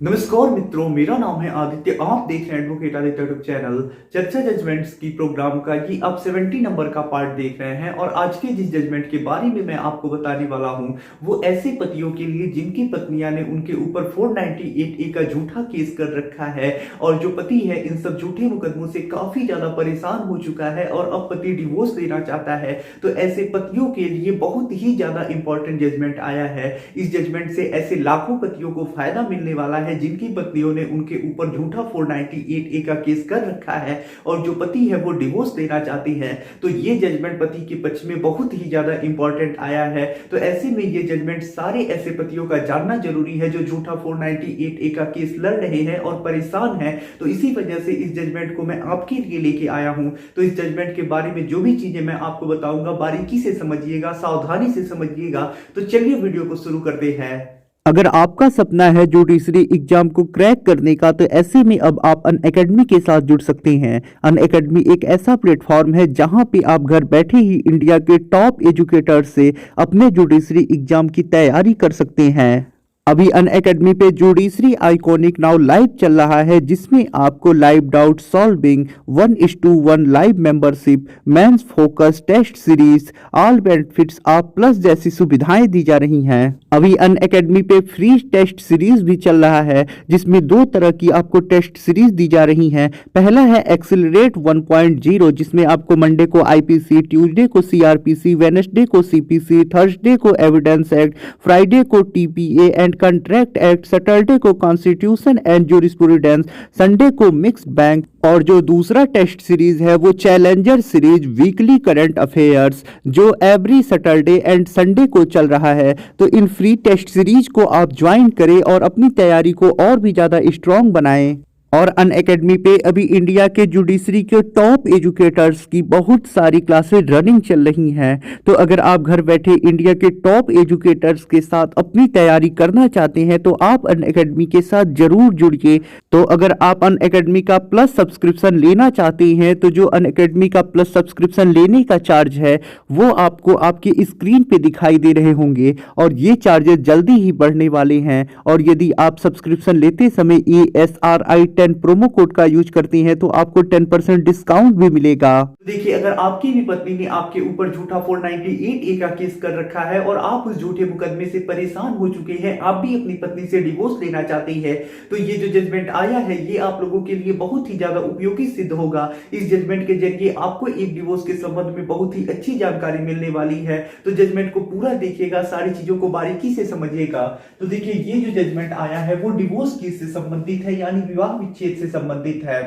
नमस्कार मित्रों, मेरा नाम है आदित्य। आप देख रहे हैं एडवोकेट आदित्य यूट्यूब चैनल। चर्चा जजमेंट्स की प्रोग्राम का ये आप 70 नंबर का पार्ट देख रहे हैं और आज के जिस जजमेंट के बारे में मैं आपको बताने वाला हूं वो ऐसे पतियों के लिए जिनकी पत्नियां ने उनके ऊपर 498A का झूठा केस कर रखा है और जो पति है इन सब झूठे मुकदमों से काफी ज्यादा परेशान हो चुका है और अब पति डिवोर्स लेना चाहता है। तो ऐसे पतियों के लिए बहुत ही ज्यादा इंपॉर्टेंट जजमेंट आया है। इस जजमेंट से ऐसे लाखों पतियों को फायदा मिलने वाला है जिनकी पत्नियों ने उनके ऊपर झूठा 498A का केस कर रखा है और जो पति है वो डिवोर्स लेना चाहती है। तो ये जजमेंट पति के पक्ष में बहुत ही ज्यादा इंपॉर्टेंट आया है। तो ऐसे में ये जजमेंट सारे ऐसे पतियों का जानना जरूरी है जो झूठा 498A का केस लड़ रहे हैं और परेशान है। तो इसी वजह से इस जजमेंट को मैं आपके लिए लेके आया हूं। तो इस जजमेंट के बारे में जो भी चीजें मैं आपको बताऊंगा बारीकी से समझिएगा, सावधानी से समझिएगा। तो चलिए वीडियो को शुरू करते हैं। अगर आपका सपना है जुडिशरी एग्जाम को क्रैक करने का, तो ऐसे में अब आप अनअकैडमी के साथ जुड़ सकते हैं। अनअकैडमी एक ऐसा प्लेटफॉर्म है जहां पे आप घर बैठे ही इंडिया के टॉप एजुकेटर्स से अपने जुडिशरी एग्जाम की तैयारी कर सकते हैं। अभी अनअकैडमी पे जुडिशरी आइकॉनिक नाउ लाइव चल रहा है, जिसमें आपको live doubt solving, 1:1 live membership, mains focus test series, all benefits आप प्लस जैसी सुविधाएं दी जा रही हैं। अभी अनअकैडमी पे फ्री टेस्ट सीरीज भी चल रहा है, जिसमें दो तरह की आपको टेस्ट सीरीज दी जा रही हैं। पहला है एक्सेलरेट 1.0, जिसमें आपको मंडे को आईपीसी, ट्यूसडे को सीआरपीसी, वेडनेसडे को सीपीसी, थर्सडे को एविडेंस एक्ट, फ्राइडे को TPA and contract act, Saturday को कॉन्स्टिट्यूशन एंड जूरिस्प्रूडेंस, संडे को मिक्स्ड बैंक। और जो दूसरा टेस्ट सीरीज है वो challenger series weekly current affairs, जो एवरी सैटरडे एंड संडे को चल रहा है। तो इन फ्री टेस्ट सीरीज को आप ज्वाइन करें और अपनी तैयारी को और भी ज़्यादा स्ट्रांग बनाएं। और अनअकैडमी पे अभी इंडिया के जुडिशरी के टॉप एजुकेटर्स की बहुत सारी क्लासेस रनिंग चल रही हैं। तो अगर आप घर बैठे इंडिया के टॉप एजुकेटर्स के साथ अपनी तैयारी करना चाहते हैं तो आप अनअकैडमी के साथ जरूर जुड़िए। तो अगर आप अनअकैडमी का प्लस सब्सक्रिप्शन लेना चाहते हैं तो जो अनअकैडमी का प्लस सब्सक्रिप्शन लेने का चार्ज है वो आपको आपके स्क्रीन पे दिखाई दे रहे होंगे और ये चार्जेस जल्दी ही बढ़ने वाले हैं। और यदि आप सब्सक्रिप्शन लेते समय ASRI 10 प्रोमो कोड का यूज करती हैं तो आपको 10% डिस्काउंट भी मिलेगा। देखिए, अगर आपकी भी पत्नी ने आपके ऊपर झूठा 498A का केस कर रखा है और आप उस झूठे मुकदमे से परेशान हो चुके हैं, आप भी अपनी पत्नी से डिवोर्स लेना चाहते हैं, तो ये जो जजमेंट आया है ये आप लोगों के लिए बहुत ही ज्यादा उपयोगी सिद्ध होगा। इस जजमेंट के जरिए आपको एक डिवोर्स के संबंध में बहुत ही अच्छी जानकारी मिलने वाली है। तो जजमेंट को पूरा देखिएगा, सारी चीजों को बारीकी से समझिएगा। तो देखिए, ये जो जजमेंट आया है वो डिवोर्स केस से संबंधित है, यानी विवाह विच्छेद से संबंधित है।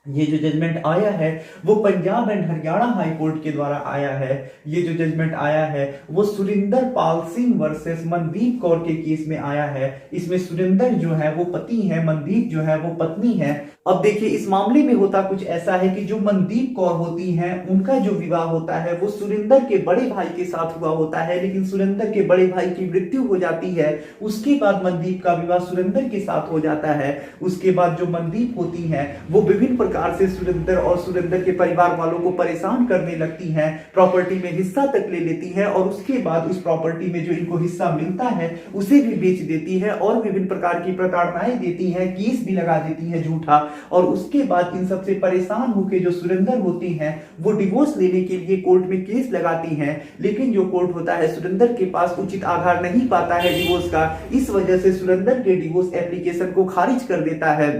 ये जो जजमेंट आया है वो Punjab and Haryana high court के द्वारा आया है। ये जो जजमेंट आया है वो सुरिंदर पाल सिंह वर्सेस मनदीप कौर के केस में आया है। इसमें सुरिंदर जो है वो पति है, मनदीप जो है वो पत्नी है। अब देखिए, इस मामले में होता कुछ ऐसा है कि जो मनदीप कौर होती हैं उनका जो विवाह होता है वो सुरिंदर के बड़े भाई के साथ हुआ होता है, लेकिन सुरिंदर के बड़े भाई की मृत्यु हो जाती है। उसके बाद मनदीप का विवाह सुरिंदर के साथ हो जाता है। उसके बाद जो मनदीप होती हैं वो विभिन्न प्रकार से सुरिंदर और सुरिंदर के परिवार वालों को परेशान करने लगती हैं, प्रॉपर्टी में हिस्सा तक ले लेती हैं और उसके बाद उस प्रॉपर्टी में जो इनको हिस्सा मिलता है उसे भी बेच देती है और विभिन्न प्रकार की प्रताड़नाएं देती है, केस भी लगा देती है झूठा। और उसके बाद इन सबसे परेशान होकर जो सुरिंदर होती हैं वो डिवोर्स लेने के लिए कोर्ट में केस लगाती हैं, लेकिन जो कोर्ट होता है सुरिंदर के पास उचित आधार नहीं पाता है डिवोर्स का। इस वजह से सुरिंदर के डिवोर्स एप्लीकेशन को खारिज कर देता है।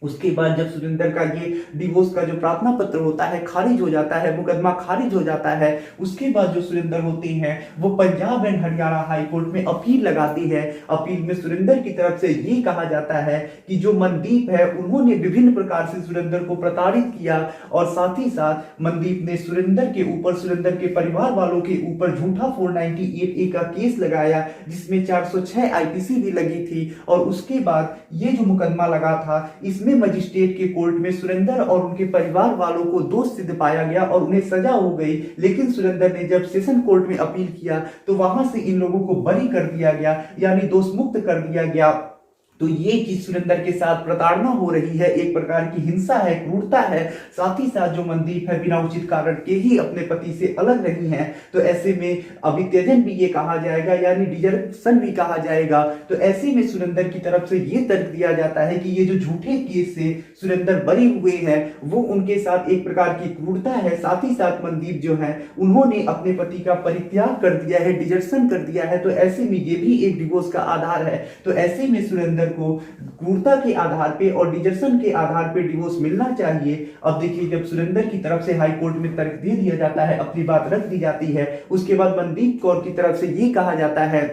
उसके बाद जब सुरिंदर का ये डिवोर्स का जो प्रार्थना पत्र होता है खारिज हो जाता है, मुकदमा खारिज हो जाता है, उसके बाद जो सुरिंदर होती हैं वो Punjab and Haryana high court में अपील लगाती है। अपील में सुरिंदर की तरफ से ये कहा जाता है कि जो मनदीप है उन्होंने विभिन्न प्रकार से सुरिंदर को प्रताड़ित किया और साथ ही साथ मनदीप ने सुरिंदर के ऊपर, सुरिंदर के परिवार वालों के ऊपर झूठा 498A का केस लगाया, जिसमें 406 आईपीसी भी लगी थी। और उसके बाद ये जो मुकदमा लगा था इसमें मजिस्ट्रेट के कोर्ट में सुरिंदर और उनके परिवार वालों को दोष सिद्ध पाया गया और उन्हें सजा हो गई। लेकिन सुरिंदर ने जब सेशन कोर्ट में अपील किया तो वहां से इन लोगों को बरी कर दिया गया, यानी दोष मुक्त कर दिया गया। तो ये चीज सुरेंद्र के साथ प्रताड़ना हो रही है, एक प्रकार की हिंसा है, क्रूरता है। साथ ही साथ जो मनदीप है बिना उचित कारण के ही अपने पति से अलग रही हैं, तो ऐसे में अभित्यजन भी ये कहा जाएगा, यानी डिजर्शन भी कहा जाएगा। तो ऐसे में सुरेंद्र की तरफ से ये तर्क दिया जाता है कि ये जो झूठे केस से सुरेंद्र बरी हुए हैं वो उनके साथ एक प्रकार की क्रूरता है। साथ ही साथ मनदीप जो है उन्होंने अपने पति का परित्याग कर दिया है, डिजर्शन कर दिया है, तो ऐसे में ये भी एक डिवोर्स का आधार है। तो ऐसे में सुरेंद्र को क्रूरता के आधार पे और डिजर्शन के आधार पे डिवोर्स मिलना चाहिए। अब देखिए, जब सुरेंद्र की तरफ से हाई कोर्ट में तर्क दे दिया जाता है, अपनी बात रख दी जाती है, उसके बाद मनदीप कौर की तरफ से ये कहा जाता है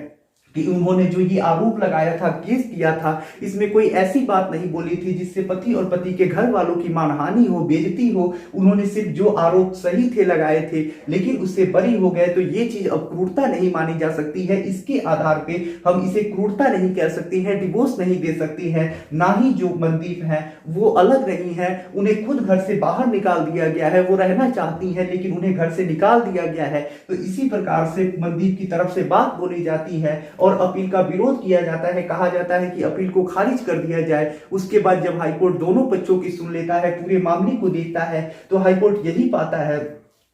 कि उन्होंने जो ये आरोप लगाया था, केस किया था, इसमें कोई ऐसी बात नहीं बोली थी जिससे पति और पति के घर वालों की मानहानि हो, बेइज्जती हो। उन्होंने सिर्फ जो आरोप सही थे लगाए थे, लेकिन उससे बरी हो गए। तो ये चीज अब क्रूरता नहीं मानी जा सकती है। इसके आधार पे हम इसे क्रूरता नहीं कह सकते हैं, डिवोर्स नहीं दे सकती है। ना ही जो मनदीप है वो अलग रही है, उन्हें खुद घर से बाहर निकाल दिया गया है। वो रहना चाहती है लेकिन उन्हें घर से निकाल दिया गया है। तो इसी प्रकार से मनदीप की तरफ से बात बोली जाती है और अपील का विरोध किया जाता है। कहा जाता है कि अपील को खारिज कर दिया जाए। उसके बाद जब हाईकोर्ट दोनों पक्षों की सुन लेता है, पूरे मामले को देखता है, तो हाईकोर्ट यही पाता है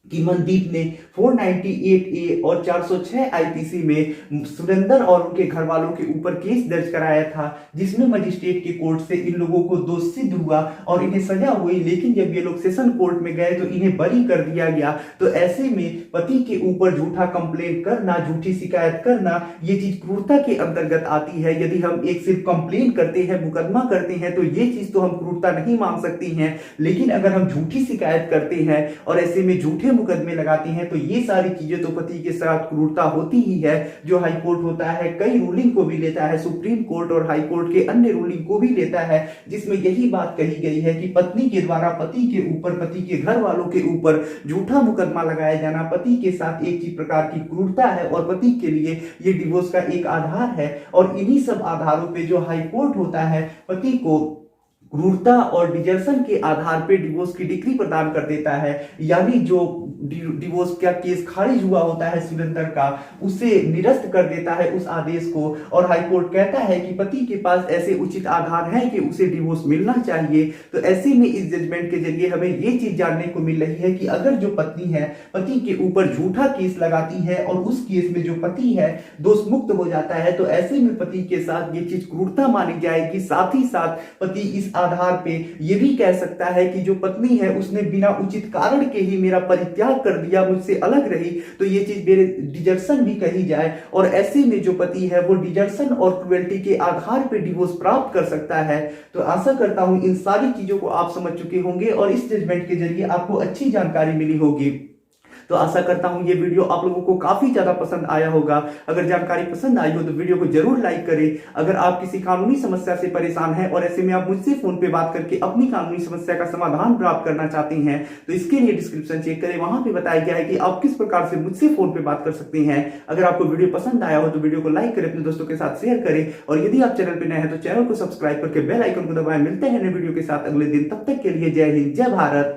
कि मनदीप ने 498A और 406 आईपीसी में सुरेंद्र और उनके घर वालों के ऊपर केस दर्ज कराया था, जिसमें मजिस्ट्रेट के कोर्ट से इन लोगों को दोष सिद्ध हुआ और इन्हें सजा हुई। लेकिन जब ये लोग सेशन कोर्ट में गए तो इन्हें बरी कर दिया गया। तो ऐसे में पति के ऊपर झूठा कंप्लेंट करना, झूठी शिकायत करना, ये चीज क्रूरता के अंतर्गत आती है। यदि हम एक सिर्फ कंप्लेंट करते हैं, मुकदमा करते हैं, तो ये चीज तो हम क्रूरता नहीं मान सकती हैं। लेकिन अगर हम झूठी शिकायत करते हैं और ऐसे में झूठे मुकदमे लगाती हैं, तो ये सारी चीजें तो पति के साथ क्रूरता होती ही है। जो हाई कोर्ट होता है कई रूलिंग को भी लेता है, सुप्रीम कोर्ट और हाई कोर्ट के अन्य रूलिंग को भी लेता है, जिसमें यही बात कही गई है कि पत्नी के द्वारा पति के ऊपर, पति के घर वालों के ऊपर झूठा मुकदमा लगाया जाना पति के साथ एक ही प्रकार की क्रूरता है और पति के लिए ये डिवोर्स का एक आधार है। और इन्हीं सब आधारों पे जो हाई कोर्ट होता है पति को क्रूरता और डिजर्शन के आधार पे डिवोर्स की डिग्री प्रदान कर देता है। यानी जो डिवोर्स का केस खारिज हुआ होता है सुरेंद्र का, उसे निरस्त कर देता है उस आदेश को। और हाई कोर्ट कहता है कि पति के पास ऐसे उचित आधार हैं कि उसे डिवोर्स मिलना चाहिए। तो ऐसे में इस जजमेंट के जरिए हमें ये चीज जानने को मिल रही है कि अगर जो पत्नी है पति के ऊपर झूठा केस लगाती है और उस केस में जो पति है दोष मुक्त हो जाता है, तो ऐसे में पति के साथ ये चीज क्रूरता मानी जाएगी। साथ ही साथ पति इस आधार पे ये भी कह सकता है कि जो पत्नी है उसने बिना उचित कारण के ही मेरा परित्याग कर दिया, मुझसे अलग रही, तो ये चीज मेरे डिजर्शन भी कही जाए। और ऐसे में जो पति है वो डिजर्शन और क्रुएल्टी के आधार पे डिवोर्स प्राप्त कर सकता है। तो आशा करता हूं इन सारी चीजों को आप समझ चुके होंगे और इस जजमेंट के जरिए आपको अच्छी जानकारी मिली होगी। तो आशा करता हूं ये वीडियो आप लोगों को काफी ज्यादा पसंद आया होगा। अगर जानकारी पसंद आई हो तो वीडियो को जरूर लाइक करें। अगर आप किसी कानूनी समस्या से परेशान हैं और ऐसे में आप मुझसे फोन पे बात करके अपनी कानूनी समस्या का समाधान प्राप्त करना चाहते हैं, तो इसके लिए डिस्क्रिप्शन चेक करें, वहां पे बताया गया है कि आप किस प्रकार से मुझसे फोन पे बात कर सकते हैं। अगर आपको वीडियो पसंद आया हो तो वीडियो को लाइक करें, अपने दोस्तों के साथ शेयर करें और यदि आप चैनल पर नए हैं तो चैनल को सब्सक्राइब करके बेल आइकन को दबाएं। मिलते हैं नए वीडियो के साथ अगले दिन, तब तक के लिए जय हिंद, जय भारत।